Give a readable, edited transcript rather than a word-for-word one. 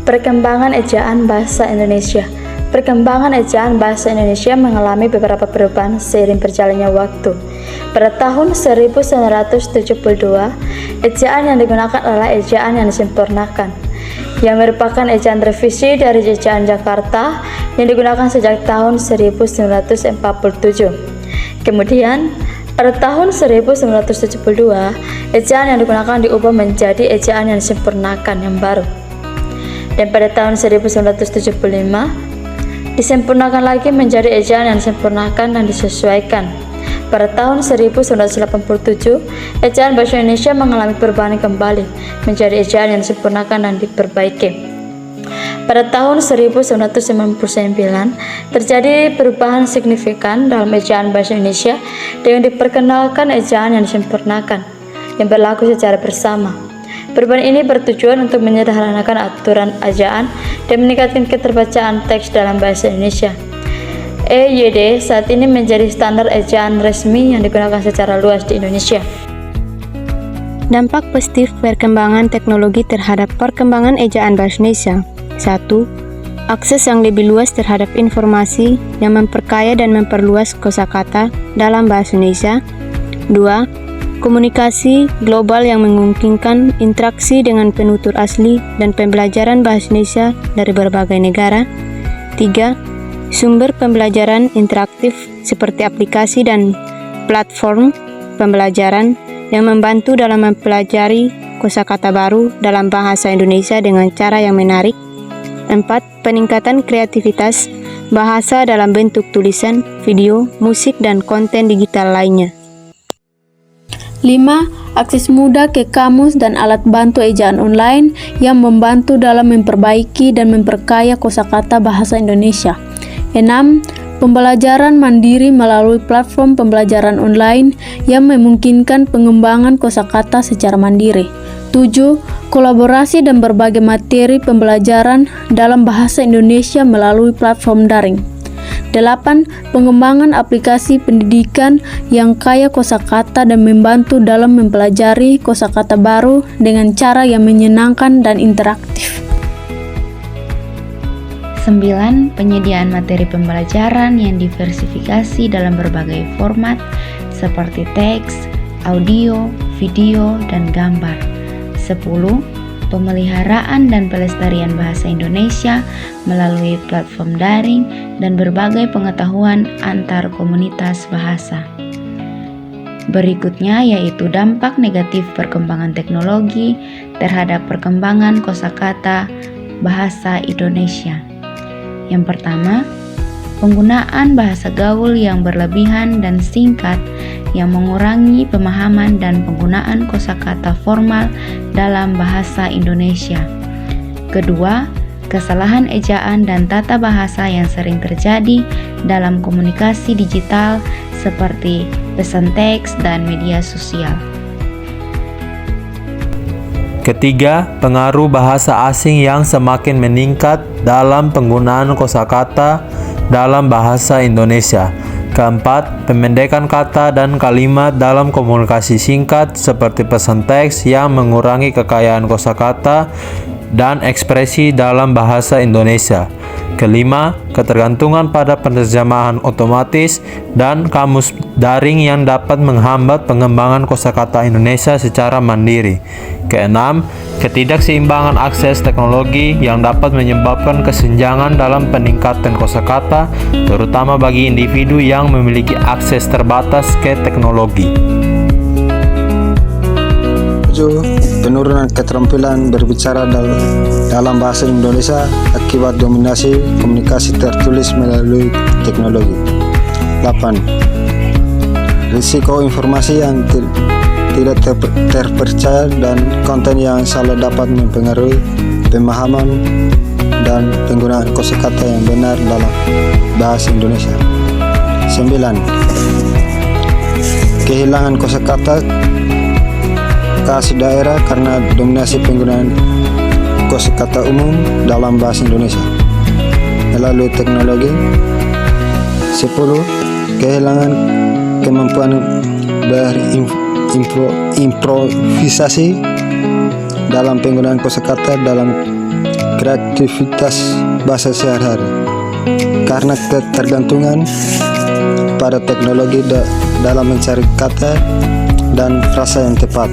Perkembangan ejaan bahasa Indonesia. Perkembangan ejaan bahasa Indonesia mengalami beberapa perubahan seiring berjalannya waktu. Pada tahun 1972, ejaan yang digunakan adalah ejaan yang disempurnakan, yang merupakan ejaan revisi dari ejaan Jakarta yang digunakan sejak tahun 1947. Kemudian, pada tahun 1972, ejaan yang digunakan diubah menjadi ejaan yang disempurnakan yang baru. Dan pada tahun 1975, disempurnakan lagi menjadi ejaan yang disempurnakan dan disesuaikan. Pada tahun 1987, ejaan bahasa Indonesia mengalami perubahan kembali menjadi ejaan yang disempurnakan dan diperbaiki. Pada tahun 1999, terjadi perubahan signifikan dalam ejaan bahasa Indonesia dengan diperkenalkan ejaan yang disempurnakan yang berlaku secara bersama. Perubahan ini bertujuan untuk menyederhanakan aturan ejaan dan meningkatkan keterbacaan teks dalam bahasa Indonesia. EYD saat ini menjadi standar ejaan resmi yang digunakan secara luas di Indonesia. Dampak positif perkembangan teknologi terhadap perkembangan ejaan bahasa Indonesia. 1. Akses yang lebih luas terhadap informasi yang memperkaya dan memperluas kosakata dalam bahasa Indonesia. 2. Komunikasi global yang memungkinkan interaksi dengan penutur asli dan pembelajaran bahasa Indonesia dari berbagai negara. 3. Sumber pembelajaran interaktif seperti aplikasi dan platform pembelajaran yang membantu dalam mempelajari kosakata baru dalam bahasa Indonesia dengan cara yang menarik. 4. Peningkatan kreativitas bahasa dalam bentuk tulisan, video, musik, dan konten digital lainnya. 5. Akses mudah ke kamus dan alat bantu ejaan online yang membantu dalam memperbaiki dan memperkaya kosakata bahasa Indonesia. 6. Pembelajaran mandiri melalui platform pembelajaran online yang memungkinkan pengembangan kosakata secara mandiri. 7. Kolaborasi dan berbagai materi pembelajaran dalam bahasa Indonesia melalui platform daring. 8. Pengembangan aplikasi pendidikan yang kaya kosakata dan membantu dalam mempelajari kosakata baru dengan cara yang menyenangkan dan interaktif. 9. Penyediaan materi pembelajaran yang diversifikasi dalam berbagai format seperti teks, audio, video, dan gambar. 10. Pemeliharaan dan pelestarian bahasa Indonesia melalui platform daring dan berbagai pengetahuan antar komunitas bahasa. Berikutnya yaitu dampak negatif perkembangan teknologi terhadap perkembangan kosakata bahasa Indonesia. Yang pertama, penggunaan bahasa gaul yang berlebihan dan singkat yang mengurangi pemahaman dan penggunaan kosakata formal dalam bahasa Indonesia. Kedua, kesalahan ejaan dan tata bahasa yang sering terjadi dalam komunikasi digital seperti pesan teks dan media sosial. Ketiga, pengaruh bahasa asing yang semakin meningkat dalam penggunaan kosakata dalam bahasa Indonesia. Keempat, pemendekan kata dan kalimat dalam komunikasi singkat seperti pesan teks yang mengurangi kekayaan kosakata dan ekspresi dalam bahasa Indonesia. Kelima, ketergantungan pada penerjemahan otomatis dan kamus daring yang dapat menghambat pengembangan kosakata Indonesia secara mandiri. Keenam, ketidakseimbangan akses teknologi yang dapat menyebabkan kesenjangan dalam peningkatan kosakata, terutama bagi individu yang memiliki akses terbatas ke teknologi. 7. Penurunan keterampilan berbicara dalam bahasa Indonesia akibat dominasi komunikasi tertulis melalui teknologi. 8. Risiko informasi yang tidak terpercaya dan konten yang salah dapat mempengaruhi pemahaman dan penggunaan kosakata yang benar dalam bahasa Indonesia. 9. Kehilangan kosakata khas daerah karena dominasi penggunaan kosakata umum dalam bahasa Indonesia melalui teknologi. 10. Kehilangan kemampuan berimprovisasi dalam penggunaan kosakata dalam kreativitas bahasa sehari-hari. Karena ketergantungan pada teknologi dalam mencari kata dan frasa yang tepat.